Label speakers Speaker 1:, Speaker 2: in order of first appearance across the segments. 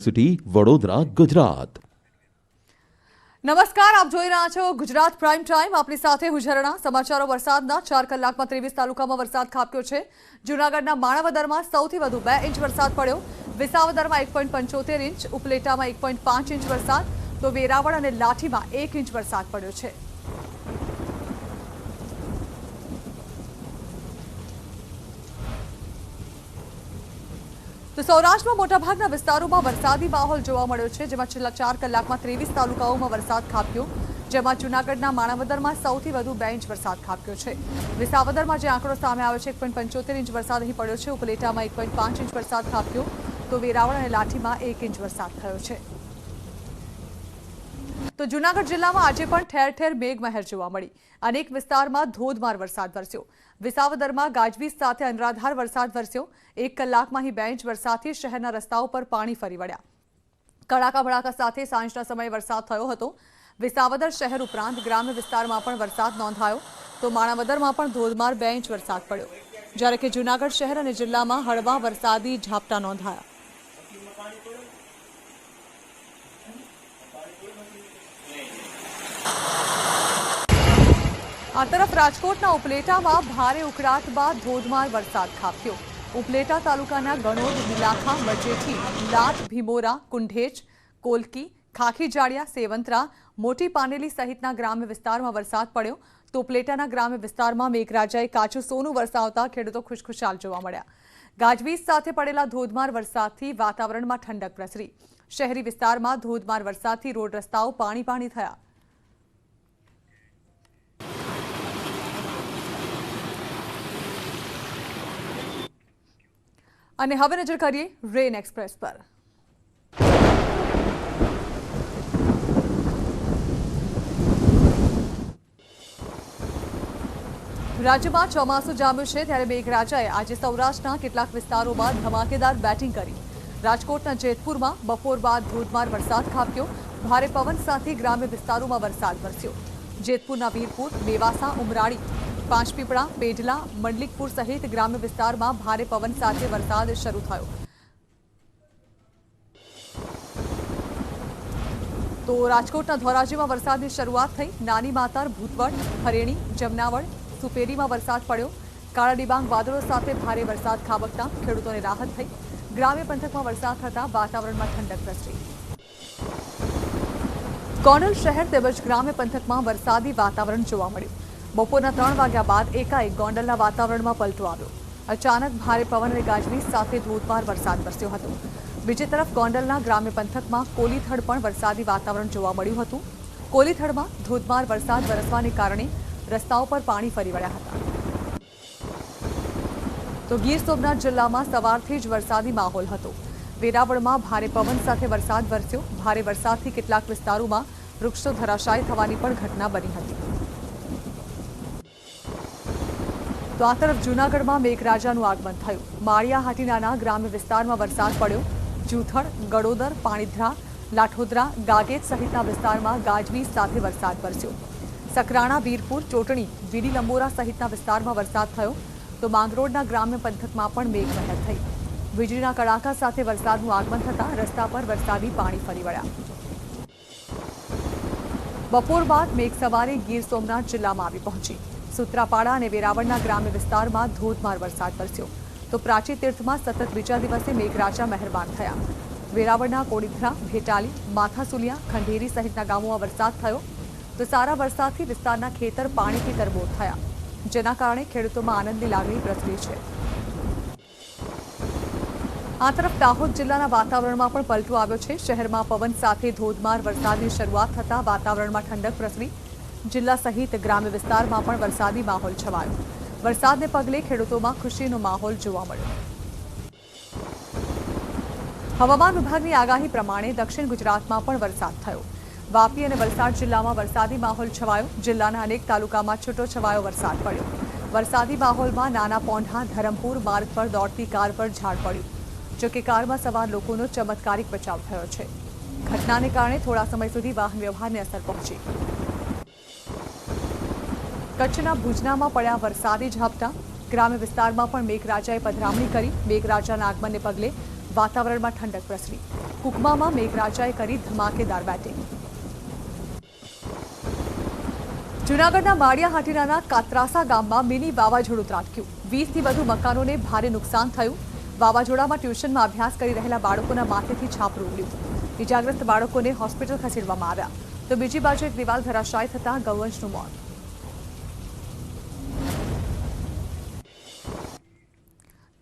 Speaker 1: City Vadodara Gujarat.
Speaker 2: નમસ્કાર, આપ જોઈ રહ્યા છો ગુજરાત પ્રાઇમ ટાઈમ। આપની સાથે હું ઝરણા। સમાચારો વરસાદના 4 કલાકમાં 23 તાલુકામાં વરસાદ ખાબક્યો છે। જૂનાગઢના માણાવદરમાં સૌથી વધુ 2 ઇંચ વરસાદ પડ્યો। વિસાવદરમાં 1.75 ઇંચ, ઉપલેટામાં 1.5 ઇંચ વરસાદ, તો વેરાવળ અને લાઠીમાં 1 ઇંચ વરસાદ પડ્યો છે। તો સૌરાષ્ટ્રમાં મોટાભાગના વિસ્તારોમાં વરસાદી માહોલ જોવા મળ્યો છે, જેમાં છેલ્લા 4 કલાકમાં 23 તાલુકાઓમાં વરસાદ ખાબક્યો, જેમાં જૂનાગઢના માણાવદરમાં સૌથી વધુ 2 ઇંચ વરસાદ ખાબક્યો છે। વિસાવદરમાં જે આંકડો સામે આવ્યો છે 1.75 ઇંચ વરસાદ અહીં પડ્યો છે। ઉપલેટામાં 1.5 ઇંચ વરસાદ ખાબક્યો, તો વેરાવળ અને લાઠીમાં 1 ઇંચ વરસાદ થયો છે। તો જૂનાગઢ જિલ્લામાં આજે પણ ઠેર ઠેર મેઘમહેર જોવા મળી। અનેક વિસ્તારમાં ધોધમાર વરસાદ વરસ્યો। વિસાવદરમાં ગાજવીજ સાથે અનરાધાર વરસાદ વરસ્યો। 1 કલાકમાં અહીં 2 ઇંચ વરસાદથી શહેરના રસ્તાઓ પર પાણી ફરી વળ્યા। કડાકા ભડાકા સાથે સાંજના સમયે વરસાદ થયો હતો। વિસાવદર શહેર ઉપરાંત ગ્રામ્ય વિસ્તારમાં પણ વરસાદ નોંધાયો, તો માણાવદરમાં પણ ધોધમાર 2 ઇંચ વરસાદ પડ્યો, જ્યારે કે જૂનાગઢ શહેર અને જિલ્લામાં હળવા વરસાદી ઝાપટા નોંધાયા। આ તરફ રાજકોટના ઉપલેટામાં ભારે ઉકળાટ બાદ ધોધમાર વરસાદ ખાબક્યો। ઉપલેટા તાલુકાના ગણોદ, મિલાખા, મજેઠી, લાઠ, ભીમોરા, કુંઢેજ, કોલકી, ખાખીજાળિયા, સેવંતરા, મોટી પાનેલી સહિતના ગ્રામ્ય વિસ્તારમાં વરસાદ પડ્યો, તો ઉપલેટાના ગ્રામ્ય વિસ્તારમાં મેઘરાજાએ કાચું સોનું વરસાવતા ખેડૂતો ખુશખુશાલ જોવા મળ્યા। ગાજવીજ સાથે પડેલા ધોધમાર વરસાદથી વાતાવરણમાં ઠંડક પ્રસરી। શહેરી વિસ્તારમાં ધોધમાર વરસાદથી રોડ રસ્તાઓ પાણી થયા। અને હવે નજર કરીએ રેન એક્સપ્રેસ પર। રાજ્યમાં ચોમાસું જામ્યું છે, ત્યારે મેઘરાજાએ આજે સૌરાષ્ટ્રના કેટલાક વિસ્તારોમાં ધમાકેદાર બેટિંગ કરી। રાજકોટના જેતપુરમાં બપોર બાદ ધોધમાર વરસાદ ખાબક્યો। ભારે પવન સાથે ગ્રામ્ય વિસ્તારોમાં વરસાદ વરસ્યો। જેતપુરના વીરપુર, મેવાસા, ઉમરાળી, પાંચપીપળા, પેઢલા, મંડલિકપુર સહિત ગ્રામ્ય વિસ્તારમાં ભારે પવન સાથે વરસાદ શરૂ થયો। તો રાજકોટના ધોરાજીમાં વરસાદની શરૂઆત થઈ। નાની માતર, ભૂતવડ, હરેણી, જમનાવડ, સુપેરીમાં વરસાદ પડ્યો। કાળા ડિબાંગ વાદળો સાથે ભારે વરસાદ ખાબકતા ખેડૂતોને રાહત થઈ। ગ્રામ્ય પંથકમાં વરસાદ થતા વાતાવરણમાં ઠંડક પ્રસરી। ગોંડલ શહેર તેમજ ગ્રામ્ય પંથકમાં વરસાદી વાતાવરણ જોવા મળ્યું। બપોરના 3 વાગ્યા બાદ એકાએક ગોંડલના વાતાવરણમાં પલટો આવ્યો। અચાનક ભારે પવન અને ગાજવીજ સાથે ધોધમાર વરસાદ વરસ્યો હતો। બીજી તરફ ગોંડલના ગ્રામ્ય પંથકમાં કોલીથડ પણ વરસાદી વાતાવરણ જોવા મળ્યું હતું। કોલીથડમાં ધોધમાર વરસાદ વરસવાને કારણે રસ્તાઓ પર પાણી ફરી વળ્યા હતા। તો ગીર સોમનાથ જિલ્લામાં સવારથી જ વરસાદી માહોલ હતો। વેરાવળમાં ભારે પવન સાથે વરસાદ વરસ્યો। ભારે વરસાદથી કેટલાક વિસ્તારોમાં વૃક્ષો ધરાશાયી થવાની પણ ઘટના બની હતી। તો આ તરફ જૂનાગઢમાં મેઘરાજાનું આગમન થયું। માળિયા હાટીનાના ગ્રામ્ય વિસ્તારમાં વરસાદ પડ્યો। જૂથળ, ગડોદર, પાણીધ્રા, લાઠોદરા, ગાગેજ સહિતના વિસ્તારમાં ગાજવીજ સાથે વરસાદ વરસ્યો। સકરાણા, વીરપુર, ચોટણી, વીડી લંબોરા સહિતના વિસ્તારમાં વરસાદ થયો, તો માંગરોળના ગ્રામ્ય પંથકમાં પણ મેઘમહેર થઈ। વીજળીના કડાકા સાથે વરસાદનું આગમન થતાં રસ્તા પર વરસાદી પાણી ફરી વળ્યા। બપોર બાદ મેઘસવારી ગીર સોમનાથ જિલ્લામાં આવી પહોંચી। સૂત્રાપાડા અને વેરાવળના ગ્રામ્ય વિસ્તારમાં ધોધમાર વરસાદ વરસ્યો, તો પ્રાચી તીર્થમાં સતત બીજા દિવસે મેઘરાજા મહેરબાન થયા। વેરાવળના કોડીથરા, ભેટાલી, માથાસુલિયા, ખંડેરી સહિતના ગામોમાં વરસાદ થયો, તો સારા વરસાદથી વિસ્તારના ખેતર પાણીથી તરબોળ થયા, જેના કારણે ખેડૂતોમાં આનંદની લાગણી પ્રસરી છે। આ તરફ દાહોદ જિલ્લાના વાતાવરણમાં પણ પલટો આવ્યો છે। શહેરમાં પવન સાથે ધોધમાર વરસાદની શરૂઆત થતાં વાતાવરણમાં ઠંડક પ્રસરી। જિલ્લા સહિત ગ્રામ્ય વિસ્તારમાં પણ વરસાદી માહોલ છવાયો। વરસાદને પગલે ખેડૂતોમાં ખુશીનો માહોલ જોવા મળ્યો। હવામાન વિભાગની આગાહી પ્રમાણે દક્ષિણ ગુજરાતમાં પણ વરસાદ થયો। વાપી અને વલસાડ જિલ્લામાં વરસાદી માહોલ છવાયો। જિલ્લાના અનેક તાલુકામાં છૂટોછવાયો વરસાદ પડ્યો। વરસાદી માહોલમાં નાના પોંઢા, ધરમપુર માર્ગ પર દોડતી કાર પર ઝાડ પડ્યું, જો કે કારમાં સવાર લોકોનો ચમત્કારિક બચાવ થયો છે। ઘટનાને કારણે થોડા સમય સુધી વાહન વ્યવહારને અસર પહોંચી। કચ્છના ભુજનામાં પડ્યા વરસાદી ઝાપટા। ગ્રામ્ય વિસ્તારમાં પણ મેઘરાજાએ પધરામણી કરી। મેઘરાજાના આગમનને પગલે વાતાવરણમાં ઠંડક પ્રસરી। કુકમામાં મેઘરાજાએ કરી ધમાકેદાર બેટિંગ. જૂનાગઢના માળિયા હાટીનાના કાત્રાસા ગામમાં મિની વાવાઝોડું ત્રાટક્યું. 20થી વધુ મકાનોને ભારે નુકસાન થયું. વાવાઝોડામાં ટ્યુશનમાં અભ્યાસ કરી રહેલા બાળકોના માથેથી છાપરું ઉડ્યું. ઇજાગ્રસ્ત બાળકોને હોસ્પિટલ ખસેડવામાં આવ્યા, તો બીજી બાજુ એક દિવાલ ધરાશાયી થતાં ગૌવંશનું મોત.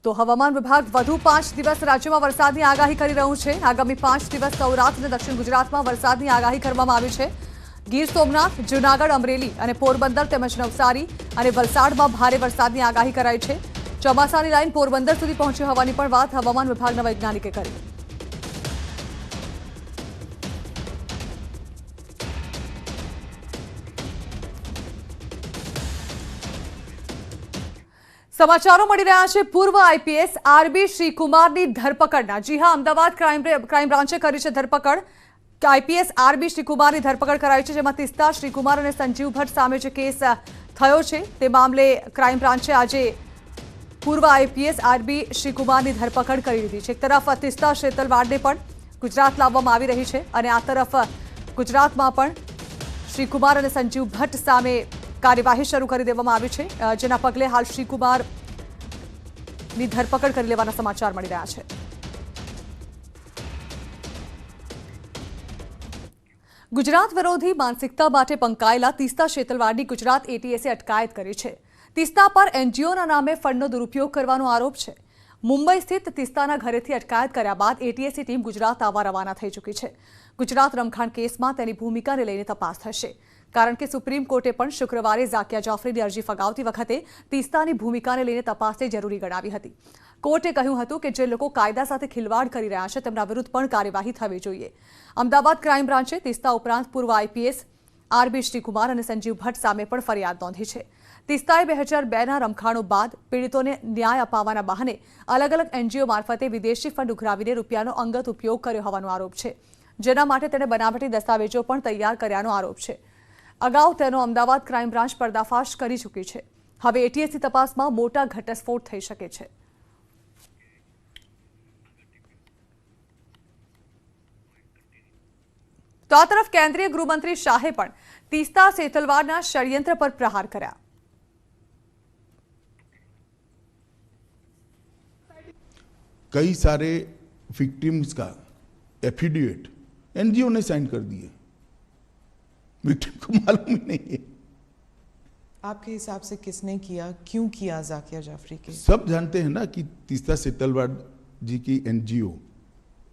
Speaker 2: તો હવામાન વિભાગ વધુ 5 દિવસ રાજ્યમાં વરસાદની આગાહી કરી રહ્યું છે. આગામી 5 દિવસ સૌરાષ્ટ્ર અને દક્ષિણ ગુજરાતમાં વરસાદની આગાહી કરવામાં આવી છે. ગીર સોમનાથ, જૂનાગઢ, અમરેલી અને પોરબંદર તેમજ નવસારી અને વલસાડમાં ભારે વરસાદની આગાહી કરાઈ છે. ચોમાસાની લાઇન પોરબંદર સુધી પહોંચી હોવાની પણ વાત હવામાન વિભાગના વૈજ્ઞાનિકે કરી. સમાચારો મળી રહ્યા છે પૂર્વ આઈપીએસ આરબી શ્રીકુમારની ધરપકડના. જી હા, અમદાવાદ ક્રાઇમ બ્રાન્ચે કરી છે ધરપકડ. આઈપીએસ આરબી શ્રીકુમારની ધરપકડ કરાઈ છે, જેમાં તિસ્તા શ્રીકુમાર અને સંજીવ ભટ્ટ સામે જે કેસ થયો છે તે મામલે ક્રાઇમ બ્રાન્ચે આજે પૂર્વ આઈપીએસ આરબી શ્રીકુમારની ધરપકડ કરી લીધી છે. એક તરફ તિસ્તા શેતલવાડને પણ ગુજરાત લાવવામાં આવી રહી છે અને આ તરફ ગુજરાતમાં પણ શ્રીકુમાર અને સંજીવ ભટ્ટ સામે કાર્યવાહી શરૂ કરી દેવામાં આવી છે, જેના પગલે હાલ શ્રીકુમારની ધરપકડ કરી લેવાના સમાચાર મળી રહ્યા છે. ગુજરાત વિરોધી માનસિકતા માટે પંકાયેલા તિસ્તા શેતલવાડની ગુજરાત એટીએસે અટકાયત કરી છે. તિસ્તા પર એનજીઓના નામે ફંડનો દુરુપયોગ કરવાનો આરોપ છે. મુંબઈ સ્થિત તિસ્તાના ઘરેથી અટકાયત કર્યા બાદ એટીએસની ટીમ ગુજરાત આવવા રવાના થઈ ચૂકી છે. ગુજરાત રમખાણ કેસમાં તેની ભૂમિકાને લઈને તપાસ થશે, કારણ કે સુપ્રીમ કોર્ટે પણ શુક્રવારે ઝાકિયા જાફરીની અરજી ફગાવતી વખતે તિસ્તાની ભૂમિકાને લઈને તપાસને જરૂરી ગણાવી હતી. કોર્ટે કહ્યું હતું કે જે લોકો કાયદા સાથે ખિલવાડ કરી રહ્યા છે તેમના વિરુદ્ધ પણ કાર્યવાહી થવી જોઈએ. અમદાવાદ ક્રાઇમ બ્રાન્ચે તિસ્તા ઉપરાંત પૂર્વ આઈપીએસ આરબી શ્રીકુમાર અને સંજીવ ભટ્ટ સામે પણ ફરિયાદ નોંધી છે. તિસ્તાએ 2002ના રમખાણો બાદ પીડિતોને ન્યાય અપાવવાના બહાને અલગ અલગ એનજીઓ મારફતે વિદેશી ફંડ ઉઘરાવીને રૂપિયાનો અંગત ઉપયોગ કર્યો હોવાનો આરોપ છે, જેના માટે તેણે બનાવટી દસ્તાવેજો પણ તૈયાર કર્યાનો આરોપ છે. અગાઉ તેનો અમદાવાદ ક્રાઇમ બ્રાન્ચ પર્દાફાશ કરી ચૂકી છે. હવે એટીએસની તપાસમાં મોટા ઘટસ્ફોટ થઈ શકે છે. તો આ તરફ કેન્દ્રીય ગૃહમંત્રી શાહે પણ તિસ્તા શેતલવાડના ષડયંત્ર પર પ્રહાર કર્યા.
Speaker 3: कई सारे विक्टिम्स का एफिडेविट एनजीओ ने साइन कर दिए, विक्टिम को मालूम ही नहीं है.
Speaker 4: आपके हिसाब से किसने किया, क्यों किया ज़ाकिया जाफरी के?
Speaker 3: सब जानते हैं ना कि तीस्ता सेतलवाड जी की एनजीओ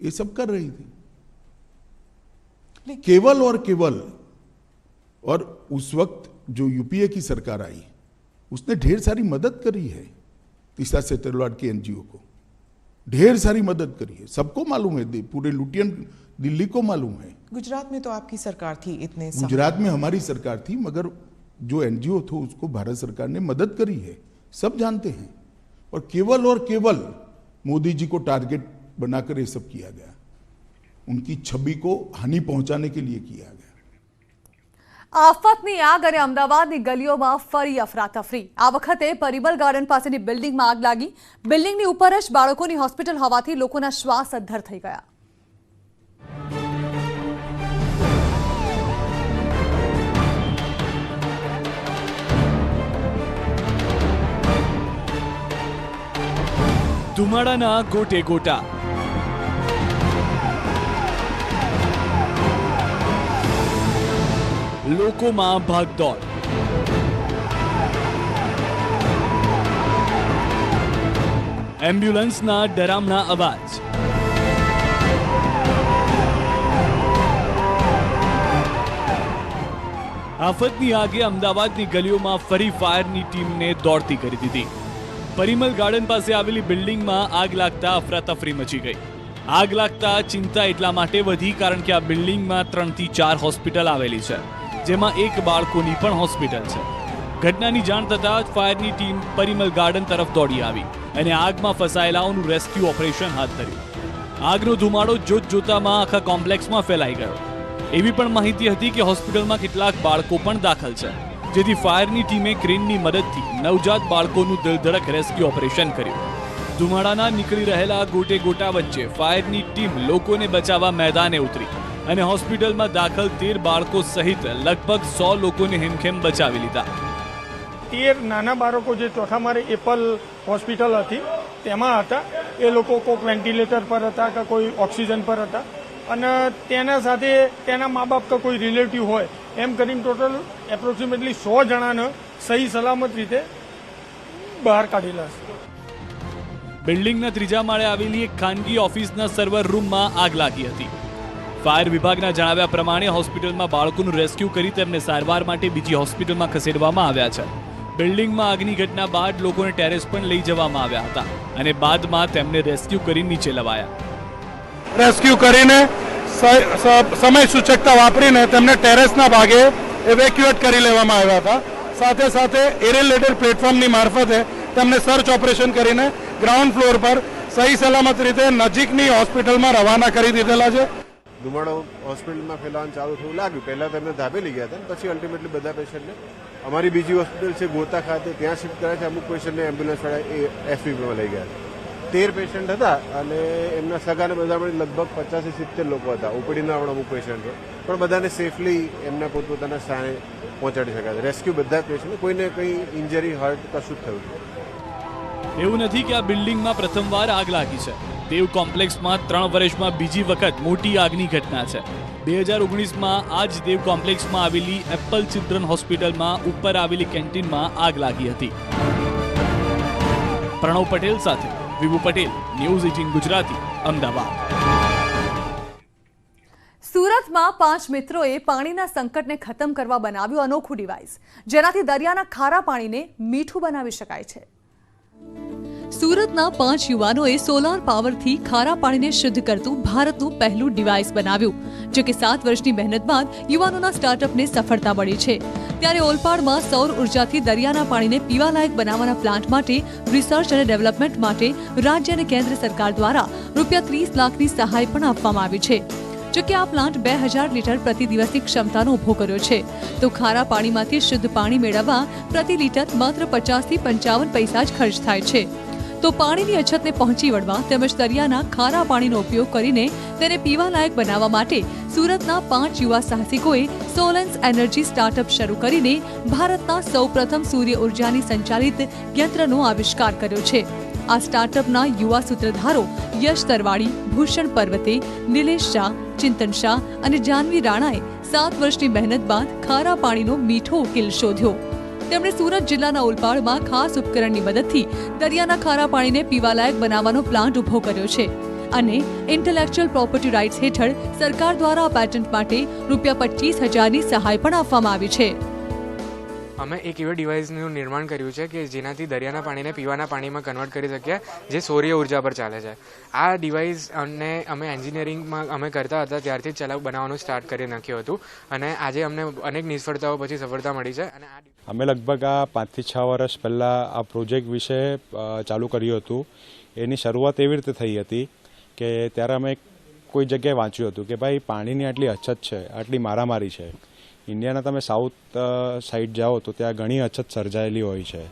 Speaker 3: ये सब कर रही थी, केवल और उस वक्त जो यूपीए की सरकार आई उसने ढेर सारी मदद करी है. तीस्ता सेतलवाड की एनजीओ को ढेर सारी मदद करी है, सबको मालूम है, पूरे लुटियन दिल्ली को मालूम है.
Speaker 4: गुजरात में तो आपकी सरकार थी, इतने
Speaker 3: गुजरात में हमारी सरकार थी, मगर जो एनजीओ थो उसको भारत सरकार ने मदद करी है, सब जानते हैं. और केवल मोदी जी को टारगेट बनाकर ये सब किया गया, उनकी छवि को हानि पहुंचाने के लिए किया गया.
Speaker 2: આફતની આગ અને અમદાવાદની ગલીઓમાં ફરી અફરાતફરી. આ વખતે પરિમલ ગાર્ડન પાસેની બિલ્ડિંગમાં આગ લાગી. બિલ્ડિંગની ઉપર જ બાળકોની હોસ્પિટલ હોવાથી લોકોના શ્વાસ અદ્ધર થઈ ગયા.
Speaker 5: ધુમાડાના ગોટે ગોટા. લોકોમાં ભાગદોડ. એમ્બ્યુલન્સના ડરામણા અવાજ. આફતની આગે અમદાવાદની ગલીઓમાં ફરી ફાયરની ટીમને દોડતી કરી દીધી. પરિમલ ગાર્ડન પાસે આવેલી બિલ્ડિંગમાં આગ લાગતા અફરાતફરી મચી ગઈ. આગ લાગતા ચિંતા એટલા માટે વધી કારણ કે આ બિલ્ડિંગમાં 3 થી 4 હોસ્પિટલ આવેલી છે, જેમાં એક બાળકોની પણ હોસ્પિટલ છે. ઘટનાની જાણ થતાં જ ફાયરની ટીમ પરિમલ ગાર્ડન તરફ દોડી આવી અને આગમાં ફસાયેલાઓનું રેસ્ક્યુ ઓપરેશન હાથ ધર્યું. આગનો ધુમાડો જોતામાં આખા કોમ્પ્લેક્સમાં ફેલાઈ ગયો. એવી પણ માહિતી હતી કે હોસ્પિટલમાં કેટલાક બાળકો પણ દાખલ છે, જેથી ફાયરની ટીમે ક્રેનની મદદથી નવજાત બાળકોનું દિલધડક રેસ્ક્યુ ઓપરેશન કર્યું. ધુમાડાના નીકળી રહેલા ગોટે ગોટા વચ્ચે ફાયરની ટીમ લોકોને બચાવવા મેદાને ઉતરી અને હોસ્પિટલમાં દાખલ 13 બાળકો સહિત લગભગ 100 લોકોને હેમખેમ બચાવી લીધા.
Speaker 6: 13 નાના બાળકો જે ચોથા માળે એપલ હોસ્પિટલ હતી તેમાં હતા. એ લોકો કોઈક વેન્ટિલેટર પર હતા કે કોઈ ઓક્સિજન પર હતા અને તેના સાથે તેના મા બાપ કે કોઈ રિલેટિવ હોય એમ કરીને ટોટલ એપ્રોક્સિમેટલી 100 જણાને સહી સલામત રીતે બહાર કાઢેલા છે.
Speaker 5: બિલ્ડિંગના 3જા માળે આવેલી એક ખાનગી ઓફિસના સર્વર રૂમમાં આગ લાગી હતી. ફાયર વિભાગના જણાવ્યા પ્રમાણે હોસ્પિટલમાં બાળકોનું રેસ્ક્યુ કરી તેમને સારવાર માટે બીજી હોસ્પિટલમાં ખસેડવામાં આવ્યા છે. બિલ્ડિંગમાં આગની ઘટના બાદ લોકોને ટેરેસ પર લઈ જવામાં આવ્યા હતા અને બાદમાં તેમને રેસ્ક્યુ કરી નીચે લવાયા.
Speaker 7: રેસ્ક્યુ કરીને સમય સૂચકતા વાપરીને તેમને ટેરેસના ભાગે એવેક્યુએટ કરી લેવામાં આવ્યા હતા. સાથે સાથે એરેલેટેડ પ્લેટફોર્મની મારફતે તેમને સર્ચ ઓપરેશન કરીને ગ્રાઉન્ડ ફ્લોર પર સહી સલામત રીતે નજીકની હોસ્પિટલમાં રવાના કરી દીધેલા છે.
Speaker 8: ધુમાડો હોસ્પિટલમાં ફેલાવાનું ચાલુ થયું લાગ્યું. પહેલા તેમને ધાબે લઈ ગયા હતા, પછી અલ્ટિમેટલી બધા પેશન્ટને અમારી બીજી હોસ્પિટલ છે ગોતા ખાતે ત્યાં શિફ્ટ કર્યા છે. અમુક પેશન્ટને એમ્બ્યુલન્સવાળા એસવીપીમાં લઈ ગયા છે. 13 પેશન્ટ હતા અને એમના સગાને બધા મળી લગભગ 50 થી 70 લોકો હતા. ઓપીડીના પણ અમુક પેશન્ટ પણ બધાને સેફલી એમના પોતપોતાના સ્થાને પહોંચાડી શકાય. રેસ્ક્યુ બધા પેશન્ટ, કોઈને કંઈ ઇન્જરી હર્ટ કશું જ થયું.
Speaker 5: એવું નથી કે આ બિલ્ડિંગમાં પ્રથમવાર આગ લાગી છે. દેવ કોમ્પ્લેક્સમાં 3 વર્ષમાં બીજી વખત મોટી આગની ઘટના છે. 2019માં આ જ દેવ કોમ્પ્લેક્સમાં આવેલી એપલ ચિલ્ડ્રન હોસ્પિટલમાં ઉપર આવેલી કેન્ટીનમાં આગ લાગી હતી. પ્રણવ પટેલ સાથે વિભુ પટેલ, ન્યૂઝ 18 ગુજરાતી, અમદાવાદ.
Speaker 2: સુરતમાં 5 મિત્રોએ પાણીના સંકટને ખતમ કરવા બનાવ્યું અનોખું ડિવાઇસ, જેનાથી દરિયાના ખારા પાણીને મીઠું બનાવી શકાય છે. સુરતના 5 યુવાનોએ સોલાર પાવરથી ખારા પાણીને શુદ્ધ કરતું ભારતનું પહેલું ડિવાઇસ બનાવ્યું. જો કે 7 વર્ષની મહેનત બાદ યુવાનોના સ્ટાર્ટઅપને સફળતા મળી છે. ત્યારે ઓલપાડમાં સૌર ઉર્જાથી દરિયાના પાણીને પીવાલાયક બનાવવાના પ્લાન્ટ માટે રિસર્ચ અને ડેવલપમેન્ટ માટે રાજ્ય અને કેન્દ્ર સરકાર દ્વારા ₹30 લાખની સહાય પણ આપવામાં આવી છે. જો કે આ પ્લાન્ટ 2000 લીટર પ્રતિ દિવસની ક્ષમતાનો ઊભો કર્યો છે, તો ખારા પાણીમાંથી શુદ્ધ પાણી મેળવવા પ્રતિ લીટર માત્ર 50 થી 55 પૈસા જ ખર્ચ થાય છે. તો પાણીની અછતને પહોંચી વળવા તેમજ દરિયાના ખારા પાણીનો ઉપયોગ કરીને તેને પીવાલાયક બનાવવા માટે સુરતના 5 યુવા સાહસિકોએ સોલન્સ એનર્જી સ્ટાર્ટઅપ શરૂ કરીને ભારતના સૌપ્રથમ સૂર્ય ઉર્જાની સંચાલિત યંત્રનો આવિષ્કાર કર્યો છે. આ સ્ટાર્ટઅપના યુવા સૂત્રધારો યશ તરવાડી, ભૂષણ પર્વતે, નિલેશ શાહ, ચિંતન શાહ અને જાનવી રાણાએ 7 વર્ષની મહેનત બાદ ખારા પાણીનો મીઠો ઉકેલ શોધ્યો. તેમણે સુરત જિલ્લાના ઓલપાડમાં ખાસ ઉપકરણની મદદથી દરિયાના ખારા પાણીને પીવાલાયક બનાવવાનો પ્લાન્ટ ઊભો કર્યો છે અને ઇન્ટેલેક્ચ્યુઅલ પ્રોપર્ટી રાઇટ્સ હેઠળ સરકાર દ્વારા આ પેટન્ટ માટે ₹25,000ની સહાય પણ આપવામાં આવી છે.
Speaker 9: અમે એક એવા ડિવાઇસનું નિર્માણ કર્યું છે કે જેનાથી દરિયાના પાણીને પીવાના પાણીમાં કન્વર્ટ કરી શકીએ, જે સૌર્ય ઉર્જા પર ચાલે છે. આ ડિવાઇસ અમે એન્જિનિયરિંગમાં અમે કરતા હતા ત્યારથી જ બનાવવાનું સ્ટાર્ટ કરી નાખ્યું હતું અને આજે અમને અનેક નિષ્ફળતાઓ પછી સફળતા મળી છે. અને
Speaker 10: અમે લગભગ આ 5 થી 6 વર્ષ પહેલાં આ પ્રોજેક્ટ વિશે ચાલુ કર્યું હતું. એની શરૂઆત એવી રીતે થઈ હતી કે ત્યારે અમે કોઈ જગ્યાએ વાંચ્યું હતું કે ભાઈ પાણીની આટલી અછત છે, આટલી મારામારી છે. ઇન્ડિયાના તમે સાઉથ સાઈડ જાઓ તો ત્યાં ઘણી અછત સર્જાયેલી હોય છે.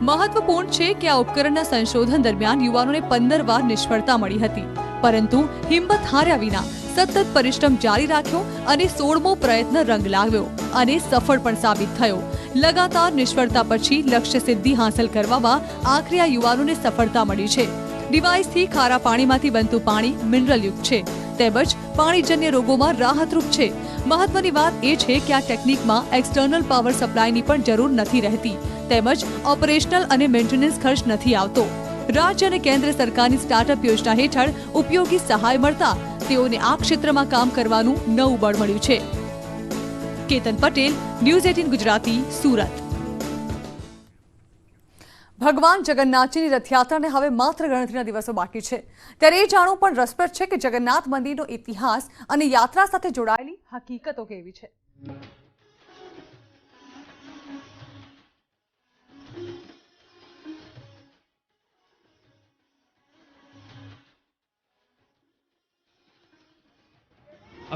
Speaker 2: મહત્વપૂર્ણ છે કે આ ઉપકરણના સંશોધન દરમિયાન યુવાનોને 15 વાર નિષ્ફળતા મળી હતી, પરંતુ હિંમત હાર્યા વિના સતત પરિશ્રમ જારી રાખ્યો અને 16મો પ્રયત્ન રંગ લાવ્યો અને સફળ પણ સાબિત થયો. લગાતાર નિષ્ફળતા પછી લક્ષ્ય સિદ્ધિ હાંસલ કરવામાં આખરે આ યુવાનોને સફળતા મળી છે. ડિવાઇસથી ખારા પાણીમાંથી બનતું પાણી મિનરલયુક્ત છે તેમજ પાણીજન્ય રોગોમાં રાહતરૂપ છે. મહત્વની વાત એ છે કે આ ટેકનિકમાં એક્સટર્નલ પાવર સપ્લાયની પણ જરૂર નથી રહેતી તેમજ ઓપરેશનલ અને મેન્ટેનન્સ ખર્ચ નથી આવતો. રાજ્ય અને કેન્દ્ર સરકારની સ્ટાર્ટઅપ યોજના હેઠળ ઉપયોગી સહાય મળતા તેઓને આ ક્ષેત્રમાં કામ કરવાનું નવું બળ મળ્યું છે. કેતન પટેલ, ન્યૂઝ 18 ગુજરાતી, સુરત. ભગવાન જગન્નાથજીની રથયાત્રાને હવે માત્ર ગણતરીના દિવસો બાકી છે, ત્યારે એ જાણવું પણ રસપ્રદ છે કે જગન્નાથ મંદિરનો ઇતિહાસ અને યાત્રા સાથે જોડાયેલી હકીકતો કેવી છે.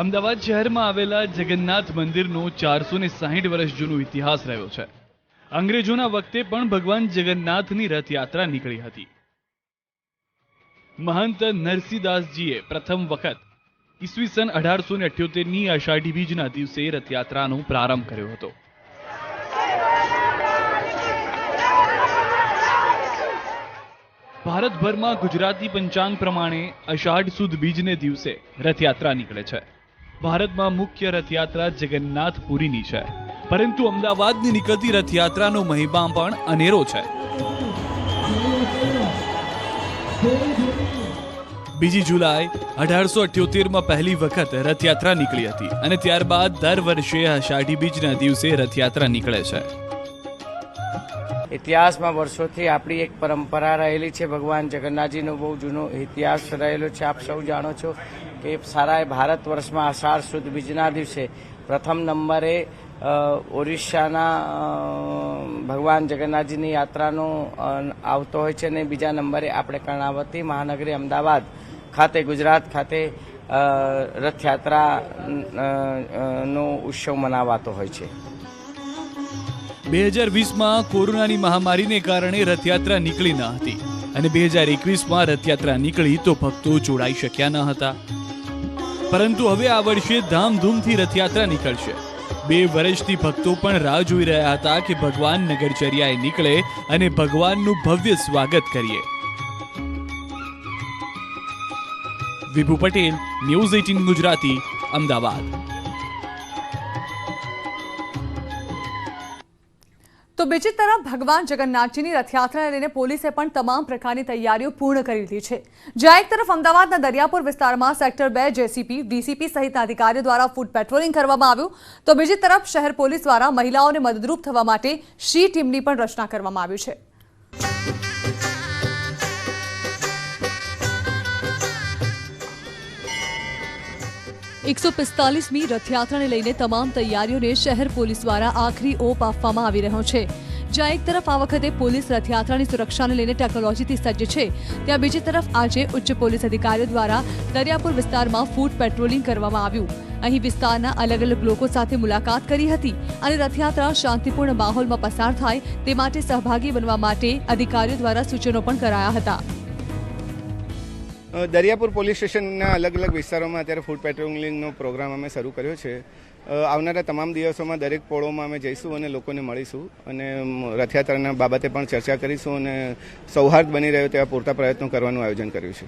Speaker 5: અમદાવાદ શહેરમાં આવેલા જગન્નાથ મંદિરનો 460 વર્ષ જૂનો ઇતિહાસ રહ્યો છે. અંગ્રેજોના વખતે પણ ભગવાન જગન્નાથની રથયાત્રા નીકળી હતી. મહંત નરસિંહદાસજીએ પ્રથમ વખત ઈસવીસન 1878ની અષાઢી બીજના દિવસે રથયાત્રાનો પ્રારંભ કર્યો હતો. ભારતભરમાં ગુજરાતી પંચાંગ પ્રમાણે અષાઢ સુદ બીજને દિવસે રથયાત્રા નીકળે છે. ભારતમાં મુખ્ય રથયાત્રા જગન્નાથપુરીની છે, પરંતુ અમદાવાદની નીકળતી રથયાત્રાનો મહિમા પણ અનેરો છે. બીજી જુલાઈ 1878માં પહેલી વખત રથયાત્રા નીકળી હતી અને ત્યારબાદ દર વર્ષે અષાઢી બીજના દિવસે રથયાત્રા નીકળે છે.
Speaker 11: ઇતિહાસમાં વર્ષોથી આપણી એક પરંપરા રહેલી છે. ભગવાન જગન્નાથજીનો બહુ જૂનો ઇતિહાસ રહેલો છે. આપ સૌ જાણો છો કે સારા ભારત વર્ષમાં અષાઢ સુદ બીજના દિવસે પ્રથમ નંબરે ઓરિસ્સાના ભગવાન જગન્નાથજીની યાત્રાનો આવતો હોય છે અને બીજા નંબરે આપણે કર્ણાવતી મહાનગરી અમદાવાદ ખાતે ગુજરાત ખાતે રથયાત્રાનો ઉત્સવ મનાવાતો હોય છે.
Speaker 5: 2020માં કોરોનાની મહામારીને કારણે રથયાત્રા નીકળી ન હતી અને 2021માં રથયાત્રા નીકળી તો ભક્તો જોડાઈ શક્યા ન હતા. પરંતુ હવે આ વર્ષે ધામધૂમથી રથયાત્રા નીકળશે. 2 વર્ષથી ભક્તો પણ રાહ જોઈ રહ્યા હતા કે ભગવાન નગરચર્યાએ નીકળે અને ભગવાનનું ભવ્ય સ્વાગત કરીએ. વિભુ પટેલ, ન્યૂઝ 18 ગુજરાતી, અમદાવાદ.
Speaker 2: તો બીજી તરફ ભગવાન જગન્નાથજીની રથયાત્રાને લઈને પોલીસે પણ તમામ પ્રકારની તૈયારીઓ પૂર્ણ કરી લીધી છે. જ્યાં એક તરફ અમદાવાદના દરિયાપુર વિસ્તારમાં સેક્ટર 2 જેસીપી, ડીસીપી સહિતના અધિકારીઓ દ્વારા ફૂટ પેટ્રોલિંગ કરવામાં આવ્યું, તો બીજી તરફ શહેર પોલીસ દ્વારા મહિલાઓને મદદરૂપ થવા માટે શી ટીમની પણ રચના કરવામાં આવી છે. મી રથયાત્રાને લઈને તમામ તૈયારીઓને શહેર પોલીસ દ્વારા આખરી ઓપ આપવામાં આવી રહ્યો છે. જ્યાં એક તરફ આ વખતે પોલીસ રથયાત્રાની સુરક્ષાને લઈને ટેકનોલોજીથી સજ્જ છે, ત્યાં બીજી તરફ આજે ઉચ્ચ પોલીસ અધિકારીઓ દ્વારા દરિયાપુર વિસ્તારમાં ફૂટ પેટ્રોલિંગ કરવામાં આવ્યું. અહીં વિસ્તારના અલગ અલગ લોકો સાથે મુલાકાત કરી હતી અને રથયાત્રા શાંતિપૂર્ણ માહોલમાં પસાર થાય તે માટે સહભાગી બનવા માટે અધિકારીઓ દ્વારા સૂચનો પણ કરાયા હતા.
Speaker 12: દરિયાપુર પોલીસ સ્ટેશનના અલગ અલગ વિસ્તારોમાં અત્યારે ફૂટ પેટ્રોલિંગનો પ્રોગ્રામ અમે શરૂ કર્યો છે. આવનારા તમામ દિવસોમાં દરેક પોળોમાં અમે જઈશું અને લોકોને મળીશું અને રથયાત્રાના બાબતે પણ ચર્ચા કરીશું અને સૌહાર્દ બની રહ્યો તેવા પૂરતા પ્રયત્નો કરવાનું આયોજન કર્યું છે.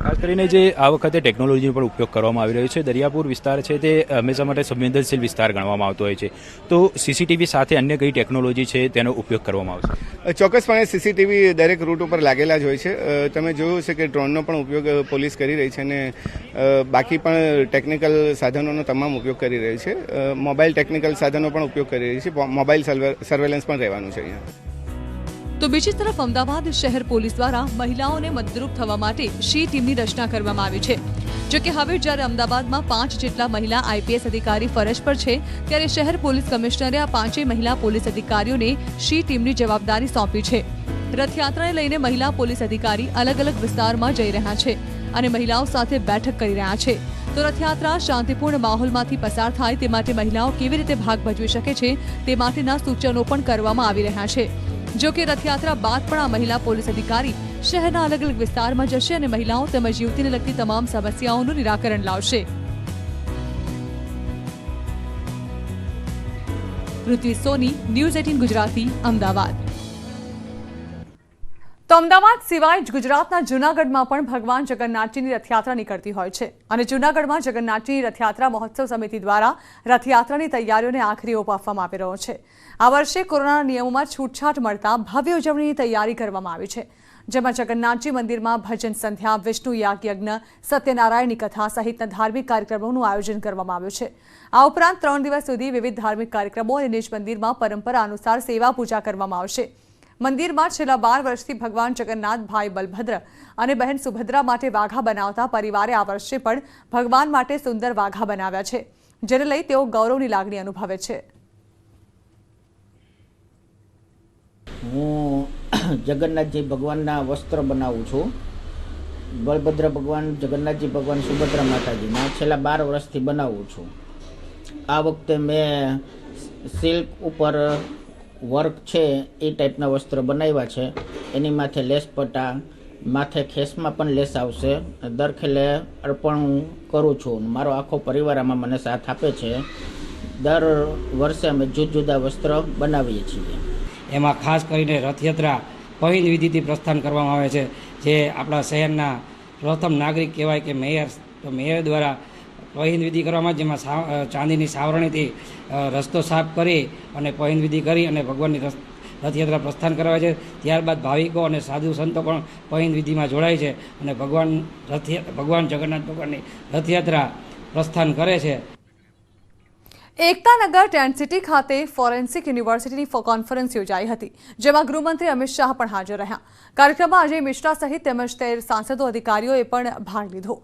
Speaker 13: ખાસ કરીને જે આ વખતે ટેકનોલોજીનો પણ ઉપયોગ કરવામાં આવી રહ્યો છે, દરિયાપુર વિસ્તાર છે તે હંમેશા માટે સંવેદનશીલ વિસ્તાર ગણવામાં આવતો હોય છે, તો સીસીટીવી સાથે અન્ય કઈ ટેકનોલોજી છે તેનો ઉપયોગ કરવામાં આવશે?
Speaker 12: ચોક્કસપણે સીસીટીવી દરેક રૂટ ઉપર લાગેલા જ હોય છે. તમે જોયું છે કે ડ્રોનનો પણ ઉપયોગ પોલીસ કરી રહી છે અને બાકી પણ ટેકનિકલ સાધનોનો તમામ ઉપયોગ કરી રહી છે. મોબાઈલ ટેકનિકલ સાધનો પણ ઉપયોગ કરી રહી છે. મોબાઈલ સર્વેલન્સ પણ રહેવાનું છે અહીંયા.
Speaker 2: તો બીજી તરફ અમદાવાદ શહેર પોલીસ દ્વારા મહિલાઓને મદદરૂપ થવા માટે શી ટીમની રચના કરવામાં આવી છે. જો કે હવે જ્યારે અમદાવાદમાં 5 જેટલા મહિલા આઈપીએસ અધિકારી ફરજ પર છે, ત્યારે શહેર પોલીસ કમિશનરે આ 5 મહિલા પોલીસ અધિકારીઓને શી ટીમની જવાબદારી સોંપી છે. રથયાત્રાને લઈને મહિલા પોલીસ અધિકારી અલગ અલગ વિસ્તારમાં જઈ રહ્યા છે અને મહિલાઓ સાથે બેઠક કરી રહ્યા છે. તો રથયાત્રા શાંતિપૂર્ણ માહોલમાંથી પસાર થાય તે માટે મહિલાઓ કેવી રીતે ભાગ ભજવી શકે છે તે માટેના સૂચનો પણ કરવામાં આવી રહ્યા છે. જો કે રથયાત્રા બાદ પણ આ મહિલા પોલીસ અધિકારી શહેરના અલગ અલગ વિસ્તારમાં જશે અને મહિલાઓ તેમજ યુવતીને લગતી તમામ સમસ્યાઓનું નિરાકરણ લાવશે. પૃથ્વી સોની, ન્યૂઝ 18 ગુજરાતી, અમદાવાદ. તો અમદાવાદ સિવાય જ ગુજરાતના જૂનાગઢમાં પણ ભગવાન જગન્નાથજીની રથયાત્રા નીકળતી હોય છે અને જૂનાગઢમાં જગન્નાથજીની રથયાત્રા મહોત્સવ સમિતિ દ્વારા રથયાત્રાની તૈયારીઓને આખરી ઓપ આપવામાં આવી રહ્યો છે. આ વર્ષે કોરોનાના નિયમોમાં છૂટછાટ મળતા ભવ્ય ઉજવણીની તૈયારી કરવામાં આવી છે, જેમાં જગન્નાથજી મંદિરમાં ભજન સંધ્યા, વિષ્ણુ યાગ યજ્ઞ, સત્યનારાયણની કથા સહિતના ધાર્મિક કાર્યક્રમોનું આયોજન કરવામાં આવ્યું છે. આ ઉપરાંત 3 દિવસ સુધી વિવિધ ધાર્મિક કાર્યક્રમો અને નિજ મંદિરમાં પરંપરા અનુસાર સેવા પૂજા કરવામાં આવશે. મંદિરમાં છેલ્લા 12 વર્ષથી ભગવાન જગન્નાથ, ભાઈ બલભદ્ર અને બહેન સુભદ્રા માટે વાઘા બનાવતા પરિવારે આ વર્ષે પણ ભગવાન માટે સુંદર વાઘા બનાવ્યા છે, જેને લઈ તેઓ ગૌરવની લાગણી અનુભવે છે.
Speaker 14: હું જગન્નાથજી ભગવાનના વસ્ત્ર બનાવું છું. બલભદ્ર ભગવાન, જગન્નાથજી ભગવાન, સુભદ્રા માતાજીના છેલ્લા 12 વર્ષથી બનાવું છું. આ વખતે મેં સિલ્ક ઉપર વર્ક છે એ ટાઈપના વસ્ત્ર બનાવ્યા છે. એની માથે લેસ પટ્ટા, માથે ખેસમાં પણ લેસ આવશે. દર ખેલે અર્પણ હું કરું છું. મારો આખો પરિવાર આમાં મને સાથ આપે છે. દર વર્ષે અમે જુદા વસ્ત્ર બનાવીએ છીએ.
Speaker 15: એમાં ખાસ કરીને રથયાત્રા પવિત્ર વિધિથી પ્રસ્થાન કરવામાં આવે છે, જે આપણા શહેરના પ્રથમ નાગરિક કહેવાય કે મેયર દ્વારા પવિત્ર વિધિ કરવામાં, જેમાં ચાંદીની સાવરણીથી રસ્તો સાફ કરી અને પવિત્ર વિધિ કરી અને ભગવાનની રથયાત્રા પ્રસ્થાન કરાવે છે. ત્યારબાદ ભાવિકો અને સાધુ સંતો પણ પવિત્ર વિધિમાં જોડાય છે અને ભગવાન જગન્નાથ ભગવાનની રથયાત્રા પ્રસ્થાન કરે છે.
Speaker 2: એકતાનગર ટેન્ટ સિટી ખાતે ફોરેન્સિક યુનિવર્સિટીની કોન્ફરન્સ યોજાઈ હતી, જેમાં ગૃહમંત્રી અમિત શાહ પણ હાજર રહ્યા. કાર્યક્રમમાં અજય મિશ્રા સહિત તેમજ 13 સાંસદો અધિકારીઓએ પણ ભાગ લીધો.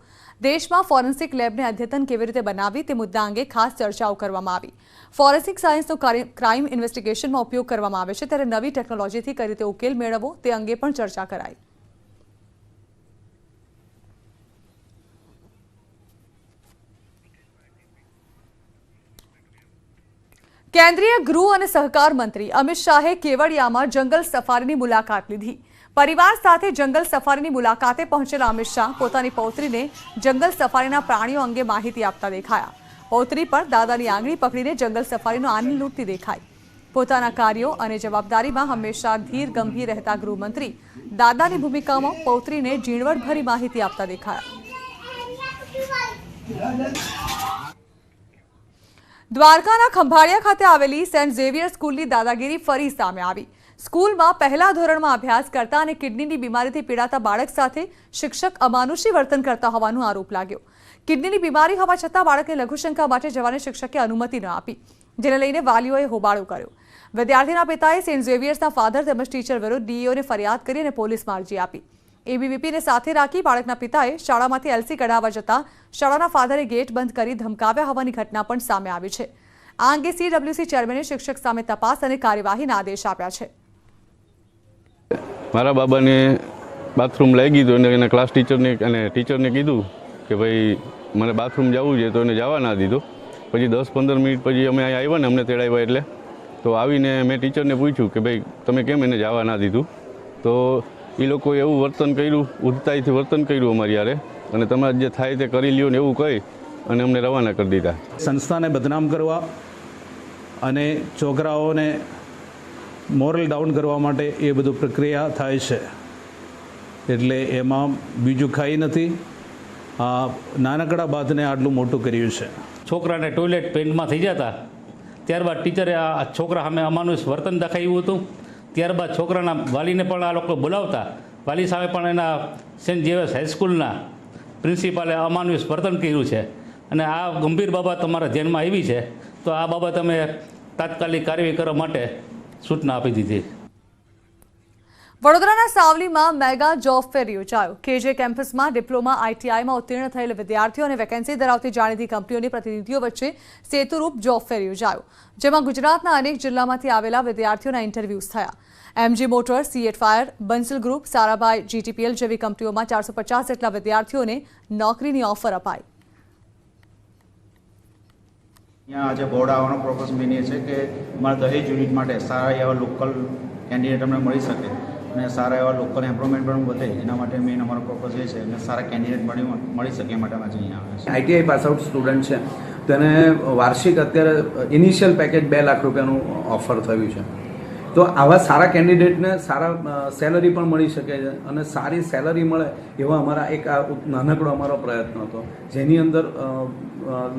Speaker 2: દેશમાં ફોરેન્સિક લેબને અદ્યતન કેવી રીતે બનાવવી તે મુદ્દા અંગે ખાસ ચર્ચાઓ કરવામાં આવી. ફોરેન્સિક સાયન્સનો ક્રાઇમ ઇન્વેસ્ટિગેશનમાં ઉપયોગ કરવામાં આવે છે, ત્યારે નવી ટેકનોલોજીથી કઈ રીતે ઉકેલ મેળવવો તે અંગે પણ ચર્ચા કરાઈ. કેન્દ્રીય ગૃહ અને સહકાર મંત્રી અમિત શાહે કેવડિયામાં જંગલ સફારીની મુલાકાત લીધી. પરિવાર સાથે જંગલ સફારીની મુલાકાતે પહોંચેલા અમિત શાહ પોતાની પૌત્રીને જંગલ સફારીના પ્રાણીઓ અંગે માહિતી આપતા દેખાયા. પૌત્રી પર દાદાની આંગળી પકડીને જંગલ સફારીનો આનંદ લૂંટતી દેખાઈ. પોતાના કાર્યો અને જવાબદારીમાં હંમેશા ધીર ગંભીર રહેતા ગૃહમંત્રી દાદાની ભૂમિકામાં પૌત્રીને ઝીણવટભરી માહિતી આપતા દેખાયા. દ્વારકાના ખંભાળિયા ખાતે આવેલી સેન્ટ ઝેવિયર સ્કૂલની દાદાગીરી ફરી સામે આવી. સ્કૂલમાં પહેલા ધોરણમાં અભ્યાસ કરતા અને કિડનીની બીમારીથી પીડાતા બાળક સાથે શિક્ષક અમાનુષી વર્તન કરતા હોવાનો આરોપ લાગ્યો. કિડનીની બીમારી હોવા છતાં બાળકને લઘુશંકા માટે જવાની શિક્ષકે અનુમતિ ન આપી, જેને લઈને વાલીઓએ હોબાળો કર્યો. વિદ્યાર્થીના પિતાએ સેન્ટ ઝેવિયર્સના ફાધર તેમજ ટીચર વિરુદ્ધ ડીઈઓને ફરિયાદ કરી અને પોલીસમાં અરજી આપી. એબીવીપીને સાથે રાખી બાળકના પિતાએ શાળામાંથી એલસી કઢાવવા જતા શાળાના ફાધરે ગેટ બંધ કરી ધમકાવ્યા હોવાની ઘટના પણ સામે આવી છે. આ અંગે સીડબ્લ્યુસી ચેરમેને શિક્ષક સામે તપાસ અને કાર્યવાહીના આદેશ આપ્યા છે.
Speaker 16: મારા બાબાને બાથરૂમ લાગી તો એના ક્લાસ ટીચરને કીધું કે ભાઈ મને બાથરૂમ જવું છે, તો એને જવા ના દીધો. પછી 10-15 મિનિટ પછી અમે અહીંયા આવ્યા ને, અમને તેડાવ્યા એટલે તો આવીને મેં ટીચરને પૂછ્યું કે ભાઈ તમે કેમ એને જવા ના દીધું. તો એ લોકોએ એવું વર્તન કર્યું, ઉદ્ધતાઈથી વર્તન કર્યું અમારી યારે, અને તમારે જે થાય તે કરી લ્યો ને એવું કહી અને અમને રવાના કરી દીધા.
Speaker 17: સંસ્થાને બદનામ કરવા અને છોકરાઓને મોરલ ડાઉન કરવા માટે એ બધું પ્રક્રિયા થાય છે. એટલે એમાં બીજું કાંઈ નથી. આ નાનકડા બાતને આટલું મોટું કર્યું છે.
Speaker 18: છોકરાને ટોયલેટ પેન્ટમાં થઈ જતા, ત્યારબાદ ટીચરે આ છોકરા સામે અમાનુષ વર્તન દેખાયું હતું. ત્યારબાદ છોકરાના વાલીને પણ આ લોકો બોલાવતા, વાલી સામે પણ એના સેન્ટ ઝેવિયર્સ હાઈસ્કૂલના પ્રિન્સિપાલે અમાનુષ વર્તન કર્યું છે. અને આ ગંભીર બાબત તમારા ધ્યાનમાં આવી છે, તો આ બાબત અમે તાત્કાલિક કાર્યવાહી કરવા માટે સૂચના આપી દીધી.
Speaker 2: વડોદરાના સાવલીમાં મેગા જોબ ફેર યોજાયો. કેજે કેમ્પસમાં ડિપ્લોમા આઈટીઆઈમાં ઉત્તીર્ણ થયેલ વિદ્યાર્થીઓ અને વેકેન્સી ધરાવતી જાણીતી કંપનીઓની પ્રતિનિધિઓ વચ્ચે સેતુરૂપ જોબ ફેર યોજાયો, જેમાં ગુજરાતના અનેક જિલ્લામાંથી આવેલા વિદ્યાર્થીઓના ઇન્ટરવ્યુઝ થયા. એમજી મોટર્સ, સીએટ ફાયર, બંસલ ગ્રુપ, સારાભાઈ જીટીપીએલ જેવી કંપનીઓમાં 450 જેટલા વિદ્યાર્થીઓને નોકરીની ઓફર અપાઈ.
Speaker 19: અહીંયા આજે બોર્ડ આવવાનો પર્પઝ મેન એ છે કે અમારા દહેજ યુનિટ માટે સારા એવા લોકલ કેન્ડિડેટ અમને મળી શકે અને સારા એવા લોકલ એમ્પ્લોયમેન્ટ પણ વધે, એના માટે મેન અમારો પર્પઝ એ છે અને સારા કેન્ડિડેટ મળી શકે એ માટે અમે અહીંયા આવે છે.
Speaker 20: આઈટીઆઈ પાસ આઉટ સ્ટુડન્ટ છે, તેને વાર્ષિક અત્યારે ઇનિશિયલ પેકેજ 2 લાખ રૂપિયાનું ઓફર થયું છે. તો આવા સારા કેન્ડિડેટને સારા સેલરી પણ મળી શકે છે અને સારી સેલરી મળે એવો અમારા એક આ નાનકડો અમારો પ્રયત્ન હતો, જેની અંદર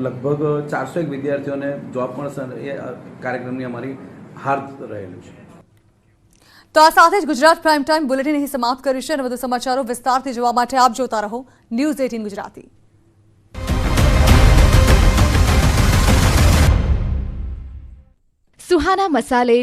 Speaker 20: લગભગ 401 વિદ્યાર્થીઓને જોબ પણ એ કાર્યક્રમની અમારી હાર રહેલું છે.
Speaker 2: તો આ સાથે જ ગુજરાત પ્રાઇમ ટાઈમ બુલેટિન અહીં સમાપ્ત કર્યું છે અને વધુ સમાચારો વિસ્તારથી જોવા માટે આપ જોતા રહો ન્યૂઝ 18 ગુજરાતી.
Speaker 21: સુહાના મસાલે